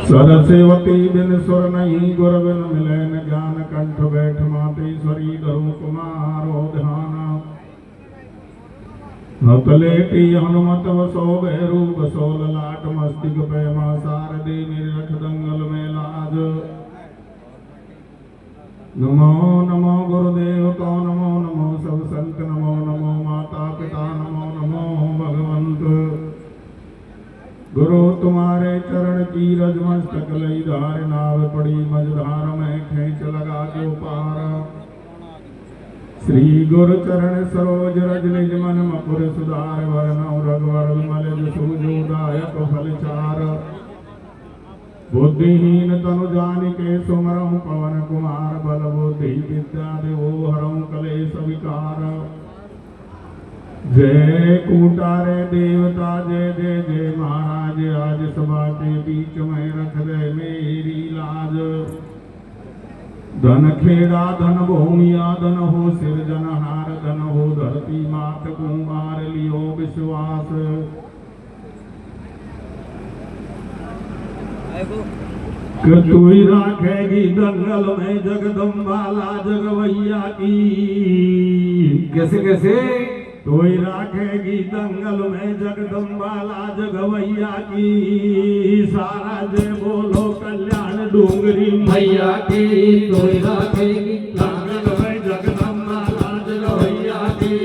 सरस्वती बिन सुर नहीं गुर बिन मिले न ज्ञान कंठ बैठ मातेश्वरी धरु कुमारो ध्यान हतलेटी हनुमत वसो भैरू बसो ललाट मस्तिक पैमा सारदे मेरे रख दंगल में लाज नमो नमो गुरुदेव को नमो नमो सब संत नमो नमो माता पिता नमो नमो भगवंत गुरु तुम्हारे चरण की रजमस्तक लई धार नाव पड़ी मझधार में खेच लगा जो पार श्री गुरु चरण सरोज रज निज मन मकुर सुधार वरनौ रघुवर विमल जसुदायक फल चार बुद्धिहीन तनु जानिके सुमरहु पवन कुमार बल बुद्धि विद्या देवो हरहु कलेश विकार जय कूटारे देवता जय जय जय महाराज आज सभा के बीच में रख दे मेरी लाज धन खेड़ा धन भूमिया धन हो सिरजनहार धन हो धरती मात कुमार लियो विश्वास तू ही राखेगी दंगल में जगदम्बा लाज गवैया की कैसे कैसे तो ही राखेगी दंगल में जगदम्बा लाज गवैया की सारा जय बोलो कल्याण डूंगरी मैया की तो ही राखेगी दंगल में जगदम्बा लाज गवैया की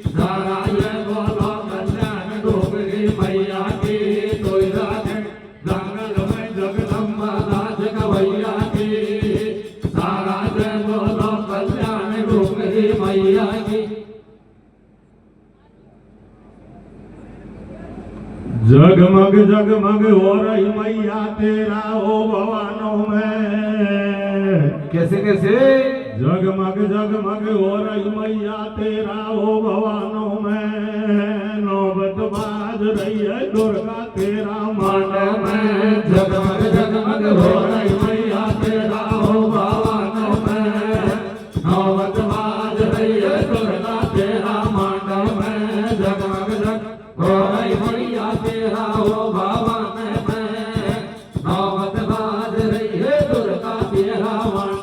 सारा जय बोलो कल्याण डूंगरी मैया की तो ही राखे दंगल में जगदम्बा लाज गवैया की सारा जय बोलो कल्याण डूंगरी मैया की जगमग जगमग हो रही मैया तेरा ओ भवानों में कैसे कैसे जगमग जगमग हो रही मैया तेरा ओ भवानों में नौबत बाज रही है दुर्गा तेरा मान में जगमग जगमग हो रही मैया तेरा ओ भवानों में नौबत बाज रही है दुर्गा तेरा मान में जगमग जग हो रही मैया तेरा ओ भवान में नौबत बाज रही है दुर्गा तेरा मान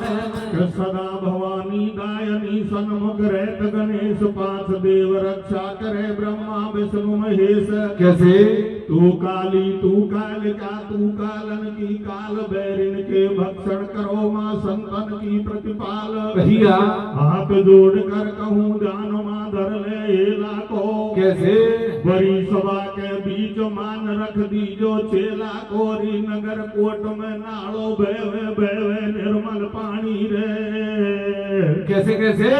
में सदा भवानी दायनी सन्मुख रहत गणेश पांच देव रक्षा करे ब्रह्मा विष्णु महेश कैसे तू काली तू कालिका तू कालन की काल बैरिन के भक्षण करो माँ संतन की प्रतिपाल कहिया हाथ जोड़ कर कहूँ जान माँ धर ले लाखो कैसे बड़ी सभा के बीच मान रख दीजो चेला कोरी नगर कोट में नाड़ो बेवे निर्मल पानी रे कैसे कैसे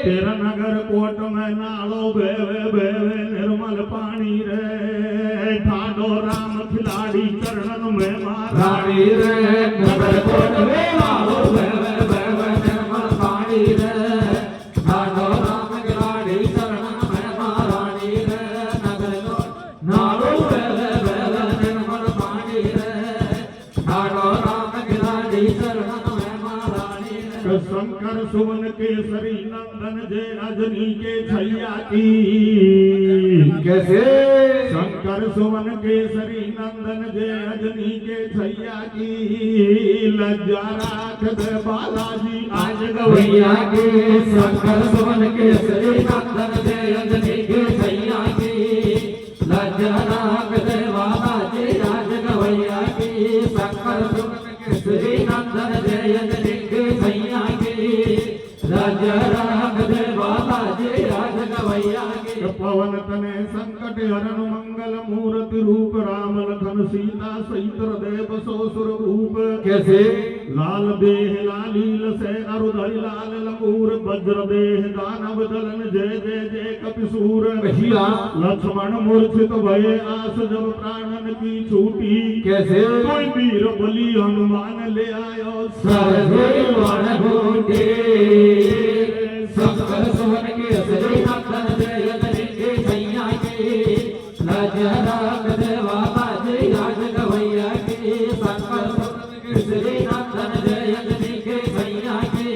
तेरा नगर कोट में नाड़ो बेवे निर्मल पानी रे ठाडो राम खिलाड़ी चरणन में रानी रे नगर कोट में नाड़ो बेवे निर्मल पानी रे ठाडो राम खिलाड़ी चरणन में महारानी रे नगर कोट नाड़ो बेवे निर्मल पानी रे ठाडो राम खिलाड़ी चरणन में महारानी रे शंकर सुवन केसरी नंदन जय अजनी के छैया की कैसे शंकर सुवन केसरी नंदन जय अजनी के छैया की लज्जा राख दे बालाजी आज गवैया के शंकर सुवन केसरी नंदन जय अजनी के छैया की लज्जा राख दे बालाजी आज गवैया की शंकर सुवन केसरी नंदन जय अजनी के छैया की लज्जा राख दे बालाजी आज गवैया की पवन तने संकट हरन मंगल मूर्ति रूप राम लखन सीता सहित हृदय बसो सुर भूप कैसे लाल देह लालील से अरुधरि लाल लंगूर वज्र देह दानव दलन जय जय जय कपिसूर कहिया लक्ष्मण मूर्छित भये आस जब प्राणन की छूटी कैसे कोई वीर बलि हनुमान ले आयो सरस्वती वन घोटे शंकर सुवन केसरी नंदन जय अजनी के छैया की लज्जा राख दे बालाजी आज गवैया की शंकर सुवन केसरी नंदन जय अजनी के छैया की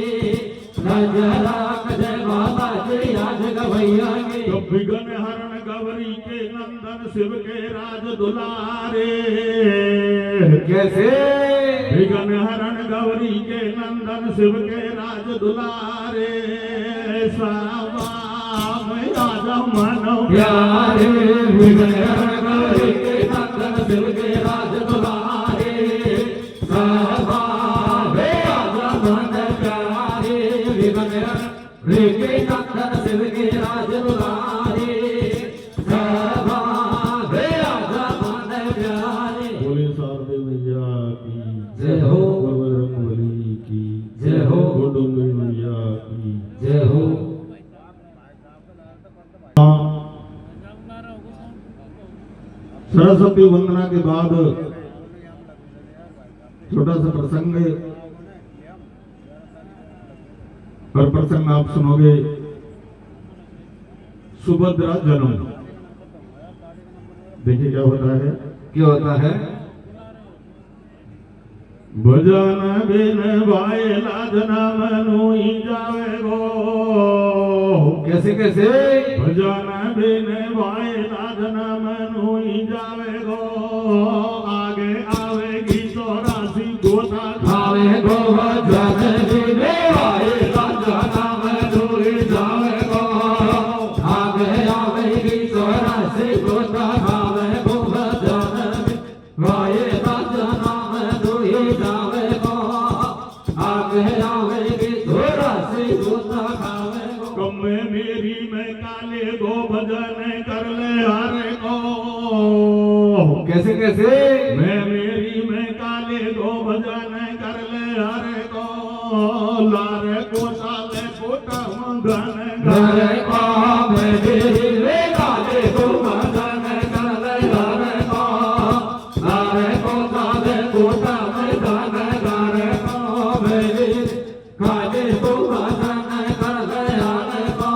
लज्जा राख दे बालाजी आज गवैया की विघ्न हरण गौरी के नंदन शिव के राज दुलारे कैसे विघ्न हरण गौरी के नंदन शिव के राज दुलारे सावा में राजा मानो प्यारे विघ्न हरण गौरी के नंदन शिव के राज दुलारे सभा वे राजा मन प्यारे विघ्न हरण के नंदन शिव के राज दुलारे सभा वे राजा मन प्यारे। बोले शारदे मैया की जय हो, बजरंगबली की जय हो, डोंगरी मैया की जय हो। सरस्वती वंदना के बाद छोटा सा प्रसंग और प्रसंग आप सुनोगे। सुभद्रा जन्म। देखिए क्या होता है। क्या होता है। भजन बिन वायला जन्म नोई जावे गो। कैसे कैसे भजन बिन वायला जन्म नोई जावे गो। आगे आवेगी 84 गोता खावे गो भजन बिन वायला जन्म नोई जावे गो। आगे आवेगी 84 गोता खावे गो भजन बिन वायला जन्म नोई जावे गो। आगे आवेगी 84 गोता खावे गो। कम मेरी मैं काले गो भजन कर ले हारे को। कैसे कैसे मैं मेरी मैं काले गो भजन कर ले हारे को। लारे को साले कोटा मंगन घर को मेरे रे काले को भजन कर ले घर को। लारे को साले कोटा मैदान घर को मेरे काले को भजन कर ले घर को।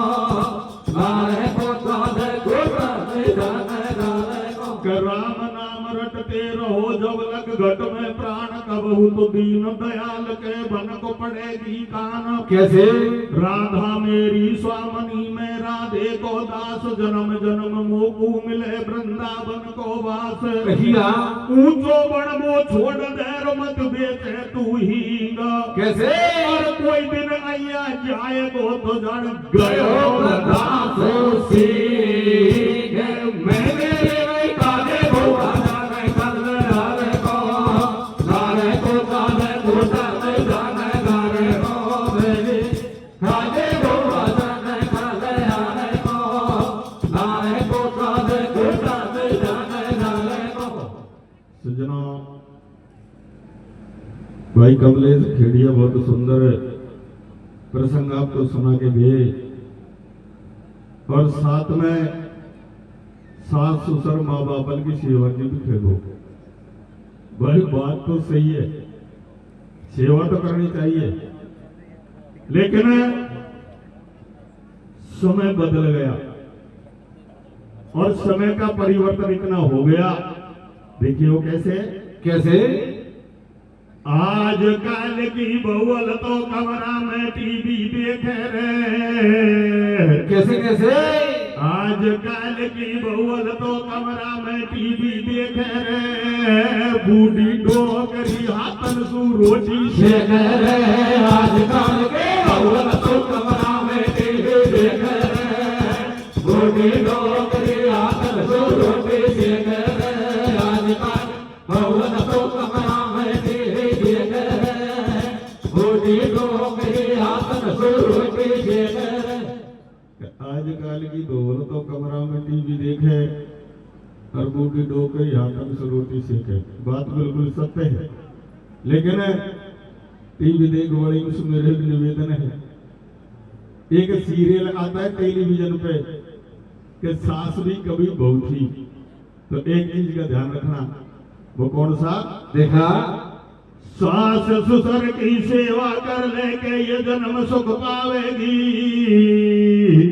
लारे को साले कोटा मैदान घर को। राम नाम रटते रहो जब लग घट में प्राण कबहू तो दीन दयाल के बन को पड़ेगी कान। कैसे राधा मेरी स्वामनी में राधे को दास। जन्म जन्म मोकू मिले वृंदावन को वास। कहिया ऊंचो बड़ वो छोड़ दे मत बेचे तू ही गा। कैसे और कोई दिन आया जाएगो तो जड़ गयो गयो दास सीख मैंने काले को भजन कर ले हारे को। लारे को काले कोटा मैदान घर को मेरे काले को भजन कर ले हारे को। लारे को काले कोटा मैदान घर को। सजना भाई कमलेश खेड़िया बहुत सुंदर प्रसंग आपको सुना के गए। और साथ में सास ससुर माँ बाप की सेवा की भी फेंको। भाई बात तो सही है, सेवा तो करनी चाहिए, लेकिन समय बदल गया और समय का परिवर्तन इतना हो गया। देखिए वो कैसे कैसे आज कल की बहुअल तो कमरा में टीवी देखे रे। कैसे कैसे आज कल की बहुअल तो कमरा में टीवी देखे रे। बूढ़ी डोकरी हाथन सु रोटी शेख रे। आज काल के बहुल तो कमरा में टीवी देख रे। बूढ़ी डोकरी आकर सो रोटी शेख रे। आज काल बहुल तो कमरा में टीवी देख रे। बूढ़ी डोकरी आकर सो रोटी शेख रे। आजकल की बहुअल तो कमरा में टीवी देखे और बूढ़ी डोकरी हाथन से रोटी सेके। बात बिल्कुल सत्य है, लेकिन टीवी देख वाली उसमें मेरे भी निवेदन है। एक सीरियल आता है टेलीविजन पे कि सास भी कभी बहू थी। तो एक चीज का ध्यान रखना, वो कौन सा? देखा सास ससुर की सेवा कर लेके ये जन्म सुख पावेगी।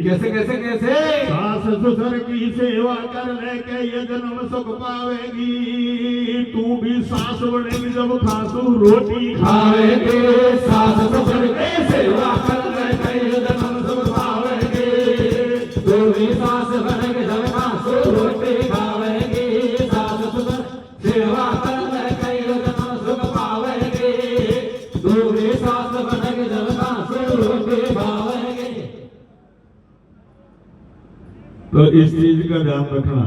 कैसे कैसे कैसे सास ससुर की सेवा कर लेके ये जन्म सुख पावेगी। तू भी सास बनेगी जब खासू रोटी खावेगे। सास ससुर के सेवा कर लेके ये जन्म सुख पावेगे। तू भी सास बनेगी जब खासू रोटी खावेगी। सास ससुर सेवा कर लेके ये तो इस चीज का ध्यान रखना।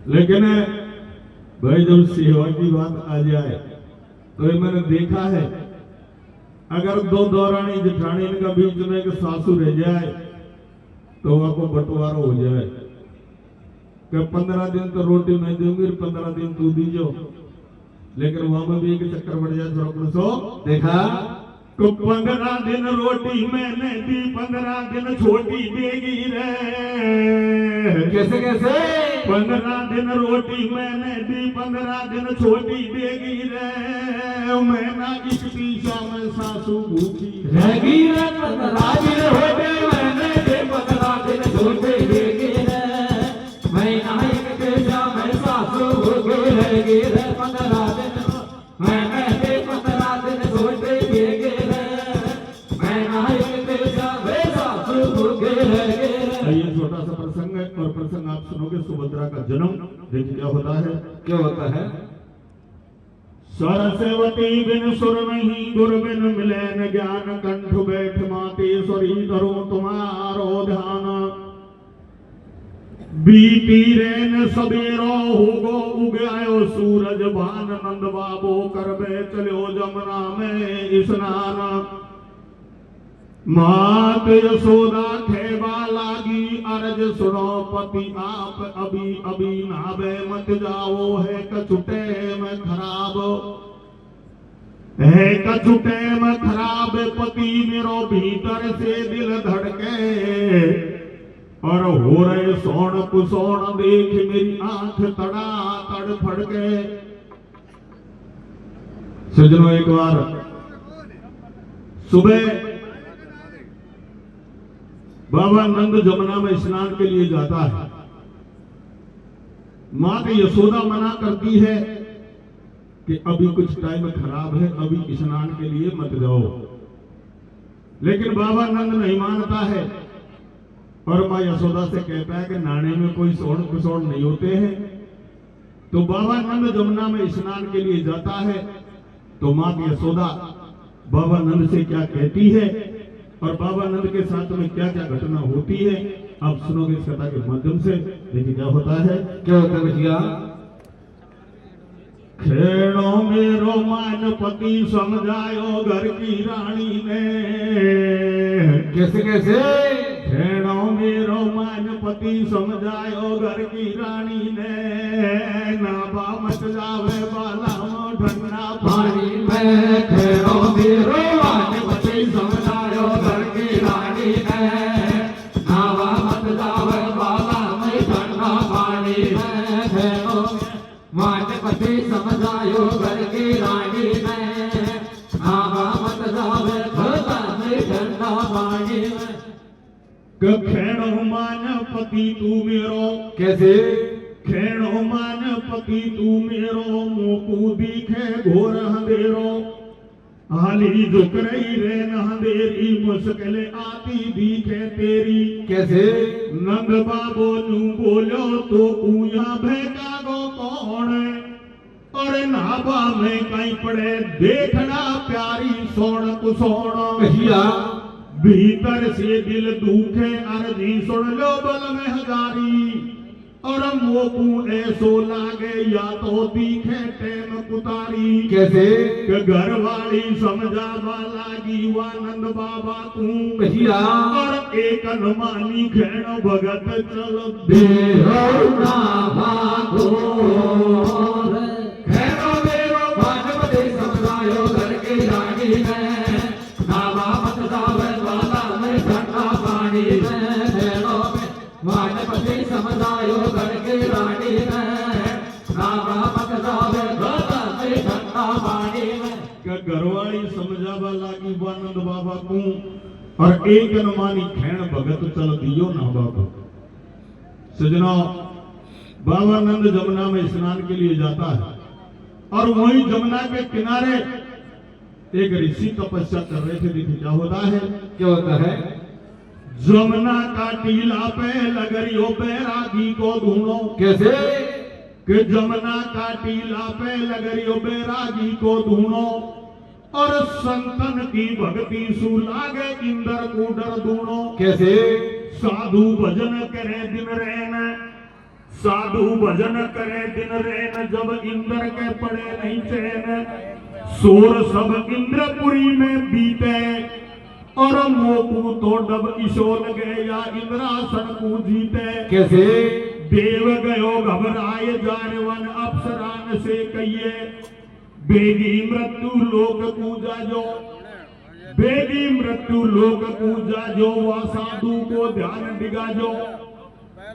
लेकिन भाई जब सेवा की बात आ जाए तो ये मैंने देखा है, अगर दो दौरानी जेठानी इनका बीच में एक सासू रह जाए तो आपको बंटवारा हो जाए कि 15 दिन तो रोटी मैं दूंगी, 15 दिन तू दीजो। लेकिन वहां में भी एक चक्कर बढ़ जाए थोड़ा सो देखा को 15 दिन रोटी मैंने दी, 15 दिन छोटी देगी रे। कैसे कैसे 15 दिन रोटी मैंने दी, 15 दिन छोटी देगी रे। मैं ना इस पीछा में सासू भूखी रहेगी रे, 15 दिन रोटी मैंने दी, 15 दिन छोटी देगी रे। मैं ना एक पीछा में सासू भूखी रहेगी रे, 15 दिन मैंने दी, 15 दिन छोटी देगी रे। मैं ना एक पीछा में सासू भूखी रहेगी रे। ये छोटा सा प्रसंग है और प्रसंग आप सुनोगे सुभद्रा का जन्म। देखिए क्या होता है, क्या होता है। सरस्वती बिन सुर नहीं, गुर बिन मिले न ज्ञान। कंठ बैठ मातेश्वरी करो तुम्हारो ध्यान। बीती रेन सबेरो होगो उगायो सूरज भान। नंद बाबो करबे चलो जमुना में स्नान। मात यशोदा खेबा लागी, अर्ज सुनो पति आप अभी अभी नावे मत जाओ। है कछुटे में खराब, है कछुटे में खराब। पति मेरो भीतर से दिल धड़के, और हो रहे सोन कुसोन देख मेरी आंख तड़ा तड़ फड़के। सजनों एक बार सुबह बाबा नंद जमुना में स्नान के लिए जाता है। मां की यशोदा मना करती है कि अभी कुछ टाइम खराब है, अभी स्नान के लिए मत जाओ। लेकिन बाबा नंद नहीं मानता है और मां यशोदा से कहता है कि नाने में कोई सोन कुसोन नहीं होते हैं। तो बाबा नंद जमुना में स्नान के लिए जाता है तो मां की यशोदा बाबा नंद से क्या कहती है और बाबा नंद के साथ में क्या क्या घटना होती है, आप सुनोगे इस कथा के माध्यम से। देखिए क्या होता है, क्या होता है भैया। खेड़ो मेरो मान पति समझायो घर की रानी ने। कैसे कैसे खेड़ो मेरो मान पति समझायो घर की रानी ने। नाबा मत जावे बाला ठंडा पानी में। खेड़ो मेरो मान पति समझायो घर की रानी ने। नावा मत जावे बाला में ठंडा पानी में। खेड़ो मान पति समझायो घर की रानी ने। नावा मत जावे बाला में ठंडा पानी में। खेड़ो मान पति तू मेरो। कैसे खेड़ो मान पति तू मेरो। मोकू दिखे घोर अंधेरो। हाली झुक रही रे अंधेरी। मुश्किल आती दिखे तेरी। कैसे नंद बाबो नू बोलो तो पूया भेका गो कौन। और नाभा में कहीं पड़े देखना प्यारी सोन कुसोन। भैया भीतर से दिल दुखे अर्जी सुन लो बल में हजारी। और मोकू ऐसो लागे या तो दिखे टेम कुतारी। कैसे घर वाली समझा लागी वानंद बाबा तू। भैया और एक अनुमानी खेण भगत चल देहो ना भागो। खेड़ो मेरो भागवती समझायो घर की रानी ने। नावा मत जावे बाला में ठंडा पानी में। खेड़ो भागवती समझायो घर की रानी ने। नावा मत जावे बाला में ठंडा पानी में। घरवाली समझावा लागी वानंद बाबा तू। और एक अनुमानी खेण भगत चल दियो ना बाबा। सजना बाबा नंद जमुना में स्नान के लिए जाता है और वहीं जमुना के किनारे एक ऋषि तपस्या कर रहे थे। देखिए क्या होता है, क्या होता है। जमुना का टीला पे लगरियो बैरागी को ढूंढो। कैसे कि जमुना का टीला पे लगरियो बैरागी को ढूंढो। और संतन की भक्ति सु लागे इंदर को डर दूनो। कैसे साधु भजन करे दिन रैन, साधु भजन करे दिन रैन, जब इंद्र के पड़े नहीं चैन, सोर सब इंद्रपुरी में बीते, और मोकू तो डब ईशो लगे या इंद्रासन को जीते। कैसे? देव गयो घबराए जानवन अप्सरान से कहिए, बेगी मृत्यु लोक पूजा जो, बेगी मृत्यु लोक पूजा जो, वह साधु को ध्यान दिगा जो,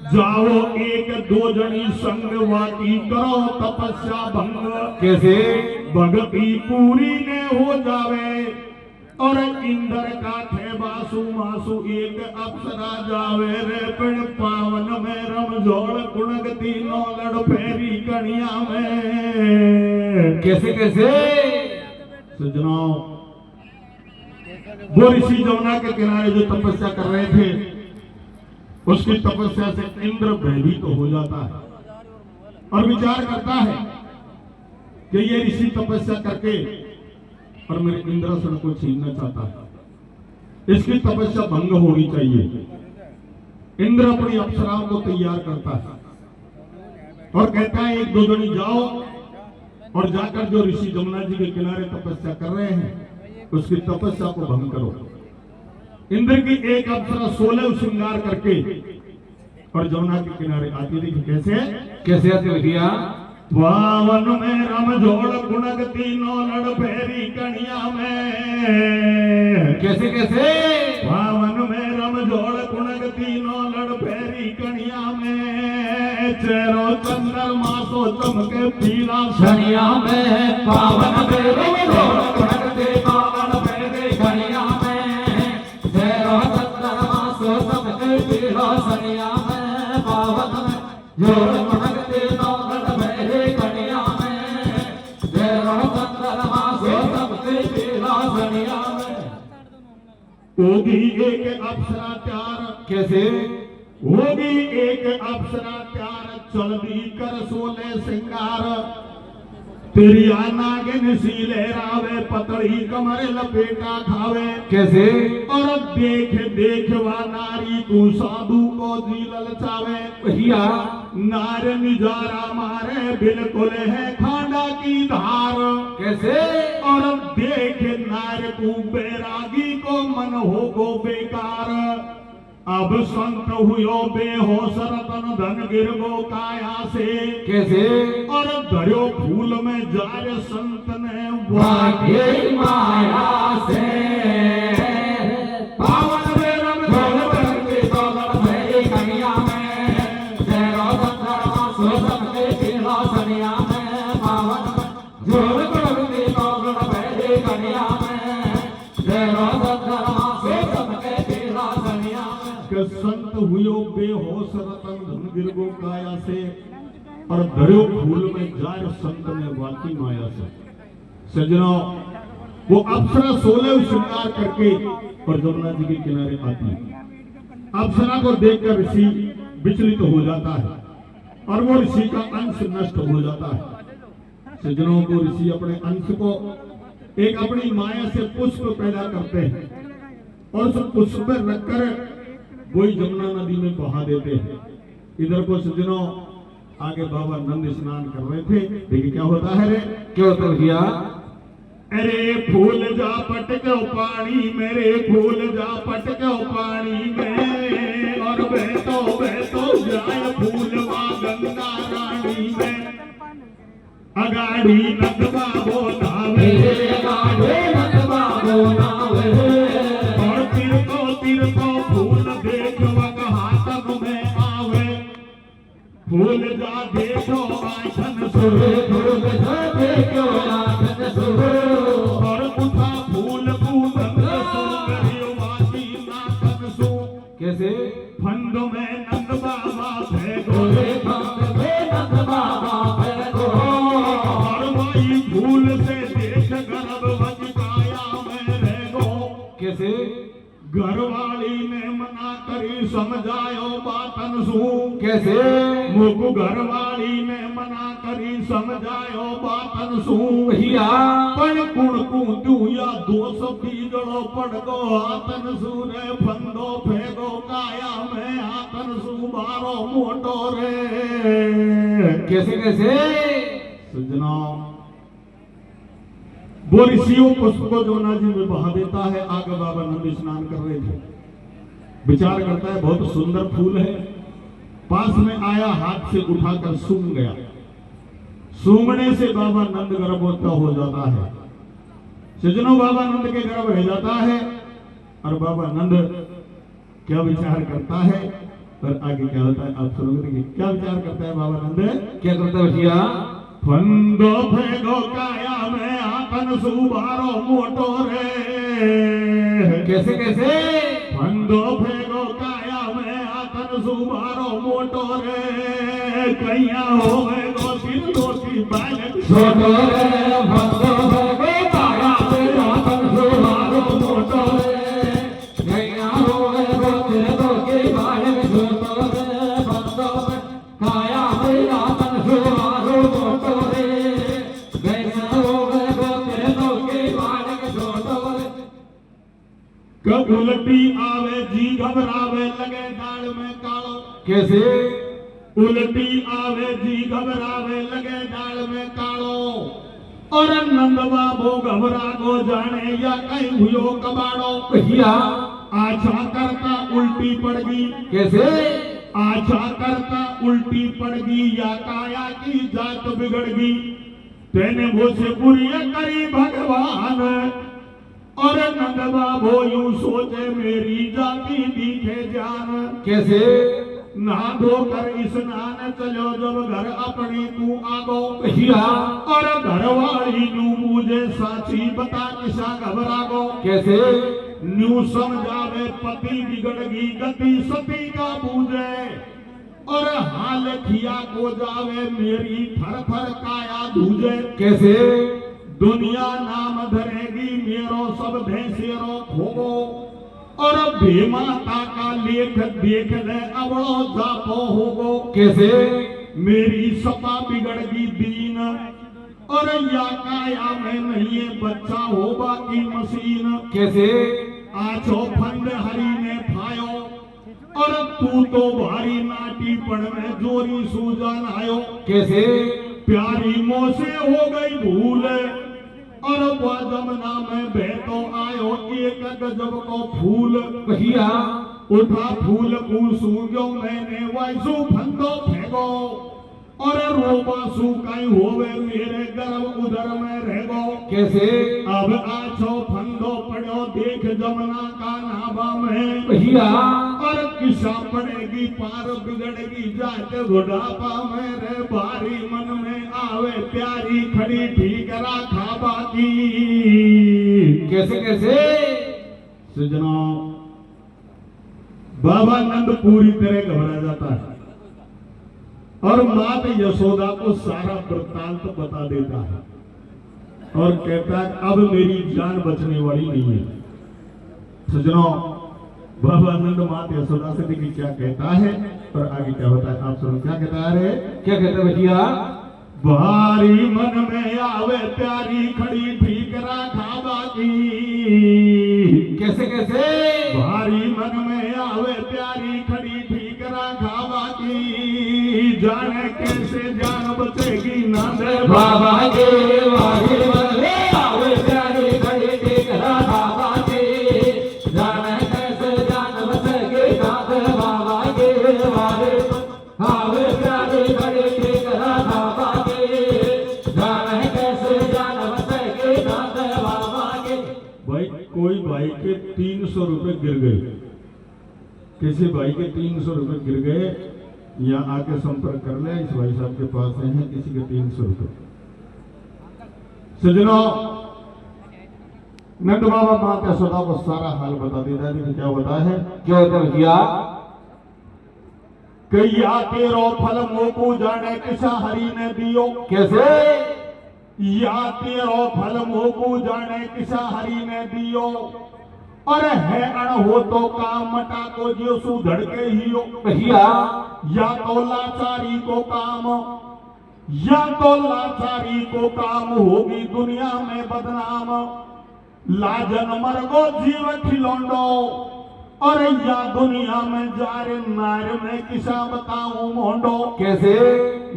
जाओ एक दो जनी संग वाती करो तपस्या भंग। कैसे? भक्ति पूरी ने हो जावे, और इंद्र का थे बासु मासु एक अप्सरा जावे रे, पिण पावन में रमझोड़ कुणक तीनों लड़ फेरी कणिया में। कैसे कैसे? सजनाओ, वो ऋषि जमुना के किनारे जो तपस्या कर रहे थे, उसकी तपस्या से इंद्र भयभीत हो जाता है और विचार करता है कि ये ऋषि तपस्या करके और मेरे इंद्रासन को छीनना चाहता है, इसकी तपस्या भंग होनी चाहिए। इंद्र अपनी अप्सराओं को तैयार करता है और कहता है एक दो जनी जाओ और जाकर जो ऋषि जमुना जी के किनारे तपस्या कर रहे हैं उसकी तपस्या को भंग करो। इंद्र की एक अप्सरा 16 श्रृंगार करके और जमुना के किनारे आती थी। कैसे कैसे आती भैया? वावन में रमझोड़ कुणक तीनों लड़ फेरी कणिया में। कैसे कैसे? वावन में रमझोड़ कुणक तीनों लड़ फेरी कणिया में, चेरो चंद्रमा सो चमके पीला शनिया में, पावन में रमझोड़ कुणक तीनों फेरी कणिया में, चेरो चंद्रमा सो चमके पीला शनिया में, पावन में जोड़ कुणक तीनों होगी एक अप्सरा प्यार। कैसे? होगी एक अप्सरा प्यार, चल दी कर 16 श्रृंगार, तेरी नागिन सीले रावे, पतड़ी कमर लपेटा खावे। कैसे? और देख देखवा नारी तू साधु को जी ललचावे। भैया नार निजारा मारे बिल्कुल है खांडा की धार। कैसे? और देख नार को बैरागी को मन हो गो बेकार, अब संत हुयो बेहोश रतन धन गिर गो काया से। कैसे? और धर्यो फूल में जार संत ने वागे माया से, पावन में रमझोड़ करके दौलत भरी कन्या में, तेरो चंद्रमा सो चमके पीला शनिया में, पावन में जोड़ करके दौलत भरी कन्या में, तेरो चंद्रमा सो चमके पीला शनिया में। संत हुयो बेहोश रतन धन गिर गो काया से, और धर्यो फूल में जार संत ने वाकी माया से। सजनों, वो अप्सरा 16 श्रृंगार करके और जमुना जी के किनारे आती है। अप्सरा को देखकर ऋषि विचलित हो जाता है और वो ऋषि का अंश नष्ट हो जाता है। सजनों को ऋषि अपने अंश को एक अपनी माया से पुष्प पैदा करते हैं और उस पुष्प पर रखकर वही जमुना नदी में बहा देते हैं। इधर को सजनों आगे बाबा नंद स्नान कर रहे थे। देखिए क्या होता है रे, क्या होता भैया? अरे फूल जा पटको पानी, मेरे फूल जा पटको पानी में, और बहतो जाए फूलवा गंगा रानी में। अगाड़ी नंद बाबो नावे, अगाड़ी नंद बाबो नावे, और तिरको फूल देखवक हाथन में आवे। फूल जा देखो आठन सुरे, फूल जा देखो आठन सुरे, और उठा फूल पूनम सुंदरियो वासी नाथन सु। कैसे? फंद में नंद बाबा भेगो, फंद में नंद बाबा भेगो, और वही फूल से देख गर्भवती काया में रहेगो। कैसे? घरवाली ने मना करी समझायो बातन सु। कैसे? मुकु घरवाली ने मना करी समझायो बातन सु। भैया पण कुण कूदू या दोष बीजड़ो पड़ गो आतन सूरे फंदो फेगो काया में आतन सुबारो मोटो रे। कैसे कैसे सजना वो ऋषियों पुष्प को जमुना जी में बहा देता है। आगे बाबा नंद स्नान कर रहे थे, विचार करता है बहुत सुंदर फूल है, पास में आया हाथ से उठाकर सूंघ गया। सूंघने से बाबा नंद गर्भवती हो जाता है। सजनों बाबा नंद के गर्भ रह जाता है और बाबा नंद क्या विचार करता है और आगे क्या होता है आप सुनोगे। क्या विचार करता है बाबा नंद, क्या करता है भैया? फंदो फेगो काया में आतन सुबारो मोटो रे। कैसे कैसे फंदो फेगो काया में आतन सुबारो मोटो रे। कैया हो गए गो तीन दोषी बालक छोटो रे भक्तो भगे काया में आतन सुबारो मोटो रे। गैया हो गए गो तेरे दो के बालक छोटो रे भक्तो काया में आतन सुबारो मोटो रे। गैया हो गए गो तेरे दो के बालक छोटो रे। कब उलटी आवे जी घबरावे लगे दाल में कालो। कैसे उलटी आवे जी घबरावे लगे दाल में कालो। और नंद बाबो घबरा गो जाने या कहीं हुयो कबाड़ो। भैया आछा करता उल्टी पड़ गई। कैसे आछा करता उल्टी पड़ गई या काया की जात बिगड़ गई। तेने वो से बुरी करी भगवान। और नंद बाबो यूं सोचे मेरी जाति दिखे जान। कैसे नहा धोकर स्नान चलो जब घर अपनी तू आगो। भैया और घरवाली नू मुझे साची बता किसा घबरा गो। कैसे न्यू समझावे पति बिगड़गी गति सती का बूझे। और हाल खिया को जावे मेरी थर थर काया दूजे। कैसे दुनिया नाम धरेगी मेरो सब भेसेरो खोगो। और बेमाता का लेख देख ले अवड़ो जापो होगो। कैसे मेरी सपा बिगड़गी दीन। और या काया में नहीं है बच्चा हो बाकी मशीन। कैसे आछो फंद हरी ने फायो। और तू तो भारी नाटी पण में जोरी सूजन आयो। कैसे प्यारी मोह से हो गई भूल। और वह जमुना में बहतो आयो एक गजब को फूल। भैया उठा फूल को सूंघो मैंने वैसू फंदो फेंको। और रोबा सूखाई होवे मेरे गर्भ उदर में रहेगो। कैसे अब आछो फंदो पड़ो देख जमुना का नाभा में। भैया और किसा पड़ेगी पार बिगड़ेगी जाते बुढ़ापा में रे। भारी मन में आवे प्यारी खड़ी ठीक राखा बाकी। कैसे कैसे सजना बाबा नंद पूरी तरह घबरा जाता है और मात यशोदा को सारा वृत्तांत बता देता है और कहता है अब मेरी जान बचने वाली नहीं है। सजनों बाबा नंद मात यशोदा से देखिए क्या कहता है और आगे क्या होता है आप सुनो। क्या कहता है? क्या कहते भैया? भारी मन में आवे प्यारी खड़ी ठीक राखा बाकी। कैसे कैसे भारी मन में आवे प्यारी खड़ी ठीक राखा बाकी। जाने कैसे जान बचेगी नांद बाबा के भारी मन में आवे प्यारी खड़ी ठीक राखा बाकी। जाने कैसे जान बचेगी नांद बाबा के भारी आवे प्यारी खड़ी ठीक राखा बाकी। जाने कैसे जान बचेगी नांद बाबा के। भाई कोई भाई के 300 रुपए गिर गए। किसी भाई के 300 रुपए गिर गए यहाँ आके संपर्क कर ले। इस भाई साहब के पास हैं किसी के 300 रुपए। सजनों नंद बाबा माँ यशोदा को सारा हाल बता देता है। क्या होता है? क्या होता है भैया? कैया तेरो फल मोकू जाने किसा हरि ने दियो। कैसे या तेरो फल मोकू जाने किसा हरि ने दियो। अरे है अण हो तो काम मटा को जो सुधड़ के ही हो। भैया या तो लाचारी को काम। या तो लाचारी को काम होगी दुनिया में बदनाम, लाजन मरगो जीव खिलौंडो, और या दुनिया में जारे नार में किसा बताऊं मोंडो। कैसे?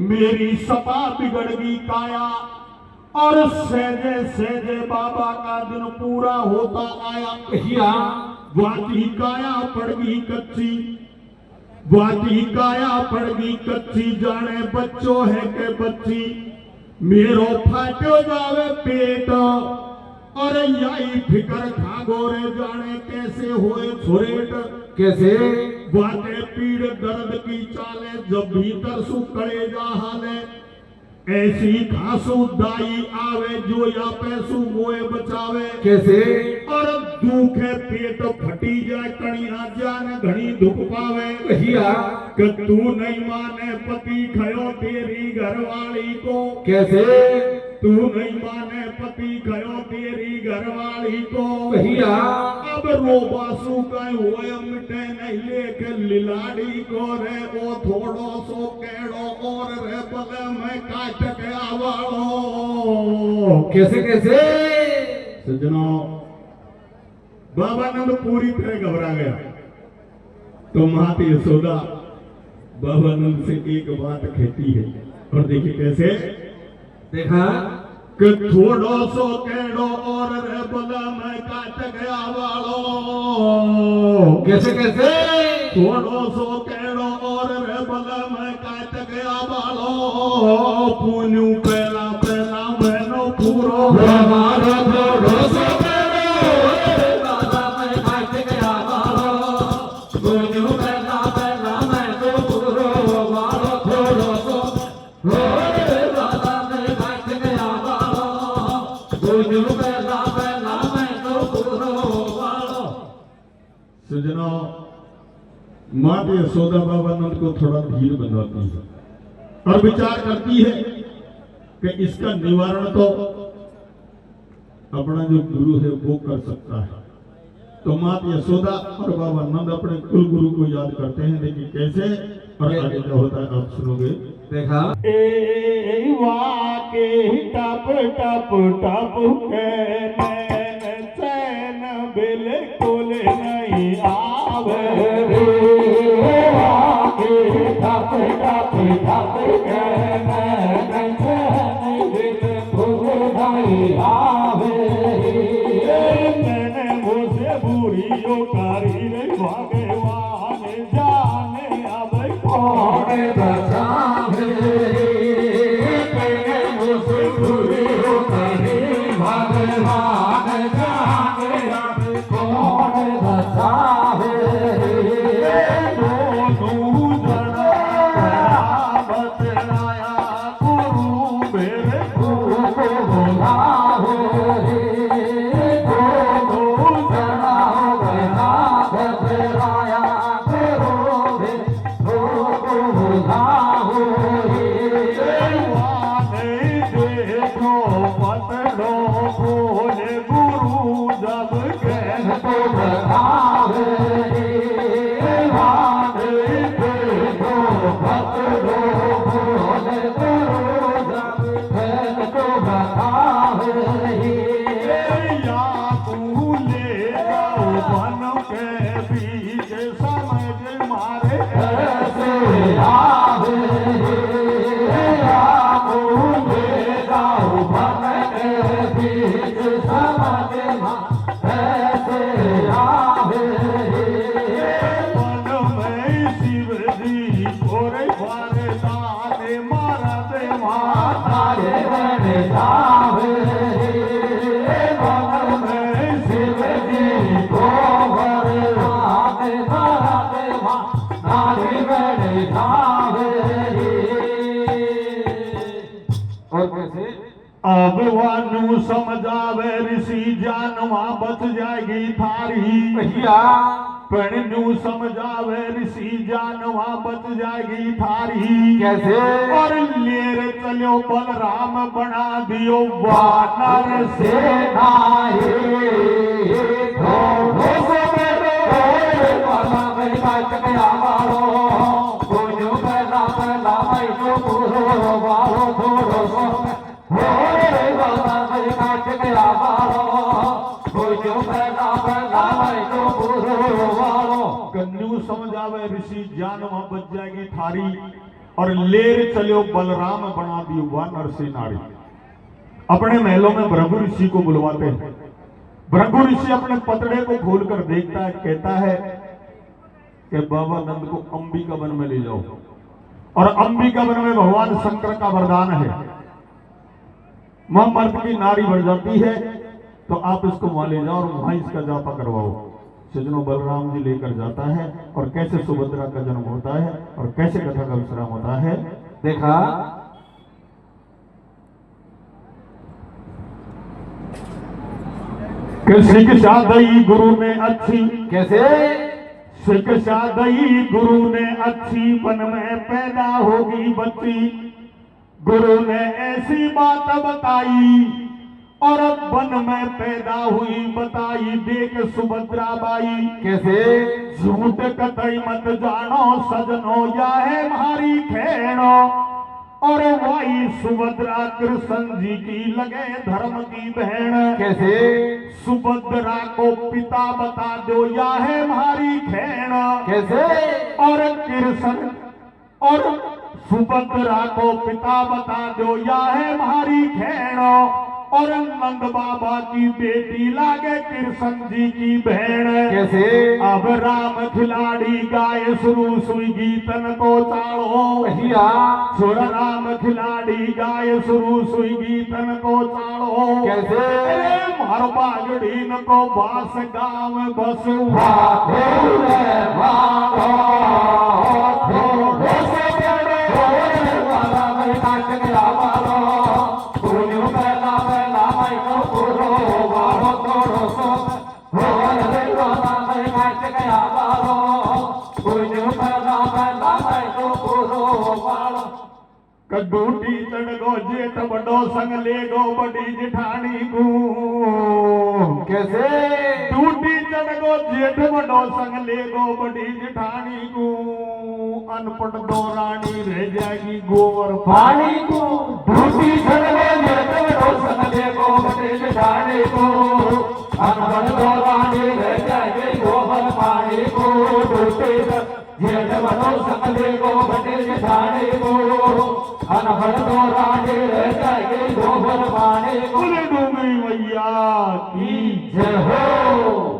मेरी सपा बिगड़ गई काया, और सहजे सहजे बाबा का दिन पूरा होता आया। कहिया वाती काया पड़ गई कच्ची, वाती काया पड़ गई कच्ची, जाने बच्चों है के बच्ची, मेरो फाट्यो जावे पेट, और यही फिकर खागोरे जाने कैसे होए छोरेट। कैसे? वाते पीड़ दर्द की चाले, जब भीतर सु कलेजा हाले, ऐसी खासू दाई आवे जो या पैसू मोए बचावे। कैसे? और दुखे पेट फटी जाए कणिया जान घड़ी दुख पावे। कहिया कि तू नहीं माने पति खयो तेरी घरवाली को। कैसे? तू नहीं माने पति खयो तेरी घरवाली को। कहिया अब रोबासू का हुए मिटे नहीं लेके लिलाड़ी को रे, ओ थोड़ो सो केड़ो और रे बले मैं काट के आवाड़ो। कैसे? कैसे? सज्जनों, बाबानंद पूरी तरह घबरा गया। तो माता यशोदा बाबानंद से एक बात कहती है, और देखिए कैसे। देखा कि थोड़ो सो केड़ो और रे बला मैं काट गया वालो। कैसे? कैसे? थोड़ो सो केड़ो और रे बला मैं काट गया वालो। पुन्यू पहला पहला मैनो पूरो हमारा थोड़ो सो केड़ो रे बला मैं काट गया वालो। पुन्यू पहला पहला मैनो पूरो वालो। थोड़ो सो रे बला मैं काट गया वालो। पुन्यू पहला पहला मैनो पूरो वालो। सज्जनों, माता यशोदा बाबानंद को थोड़ा धीर बनवाती है और विचार करती है कि इसका निवारण तो अपना जो गुरु है वो कर सकता है। तो माता यशोदा और बाबानंद अपने कुल गुरु को याद करते हैं। देखिए कैसे, और आगे क्या होता है आप सुनोगे। देखा ए वाके टप टप टप के नैन चैन बिल्कुल नहीं आवे रे। वाके टप टप टप के नैन चैन बिल्कुल नहीं आवे। मैंने मुझसे बुरियों कारी रे भगवान जाने अब कौन बचावे। मैंने मुझसे बुरियों कारी भगवान जाने अब कौन बचावे। दोनों जना बतलाया गुरु मेरे गुरु को बुलावे। दोनों जना बना बतलाया गुरु ने गुरु को बुलावे। देखो पतलो बोले गुरु जब कह तो बतावे। देखो भक्तों बोले गुरु जब है तो बतावे। या तू ले जाओ बन के बीच समझ मारे कैसे आवे। आपू ले जाओ बन के बीच समझ कैसे आवे। मन में शिव जी थोड़े बारे दाने मारा दे माता तारे बने जावे। मन में शिव जी को भरवाने मारा देवा तारे बने जावे। और कैसे? अब वानु समझावे ऋषि जानवा बच जाएगी थारी। भैया पढ़नू समझावे ऋषि जानवा बच जाएगी थारी। कैसे? और लेर चलो बलराम बना दियो वानर से। सेनाए थोड़ो से मेरे वाला मैं काट गया वालो। पुन्यू पहला पहला मैं तो पूरो वालो। जो पहला पहला मैं तो पूरो वालो कन्यू समझावे ऋषि जान वहां बच जाएगी थारी और लेर चलो बलराम बना दी वानर से नारी। अपने महलों में भृगु ऋषि को बुलवाते हैं। भृगु ऋषि अपने पतड़े को खोलकर देखता है, कहता है कि बाबा नंद को अंबिका वन में ले जाओ। और अंबिका वन में भगवान शंकर का वरदान है, वहां मर्द की नारी बढ़ जाती है तो आप इसको वहां ले जाओ और वहां इसका जापा करवाओ। सजनों बलराम जी लेकर जाता है और कैसे सुभद्रा का जन्म होता है और कैसे कथा का विश्राम होता है देखा। शिक्षा दई गुरु ने अच्छी, कैसे शिक्षा दई गुरु ने अच्छी, वन में पैदा होगी बच्ची। गुरु ने ऐसी बात बताई और अब वन में पैदा हुई बताई, देख सुभद्रा बाई। कैसे झूठ कतई मत जानो सजनो, या है मारी खेणो। और वाई सुभद्रा कृष्ण जी की लगे धर्म की बहन। कैसे सुभद्रा को पिता बता दो, या है मारी खेण। कैसे और कृष्ण और सुभद्रा को पिता बता दो, या है मारी खेण। और नंद बाबा की बेटी लागे कृष्ण जी की बहन। कैसे अब राम खिलाड़ी गाय शुरू सुई गीतन को चालो। कहिया छोड़ा राम खिलाड़ी गाय शुरू सुई गीतन को चालो। कैसे मार बागड़ी न को बास गाँव बस कड्डूटी चढ़ गो जेठ बड़ो संग ले गो बड़ी जिठानी को। कैसे टूटी चढ़ गो जेठ बड़ो संग ले गो बड़ी जिठानी को। अनपढ़ दो रानी रह जाएगी गोबर पानी को। टूटी चढ़ गो जेठ बड़ो संग ले गो बड़ी जिठानी को। अनपढ़ दो रानी रह जाएगी गोबर पानी को। टूटी जेठ बड़ो संग ले गो बड़ी जिठानी को। अनपढ़ दो रानी रह जाएगी गोबर पानी को। डूंगरी मैया की जय हो।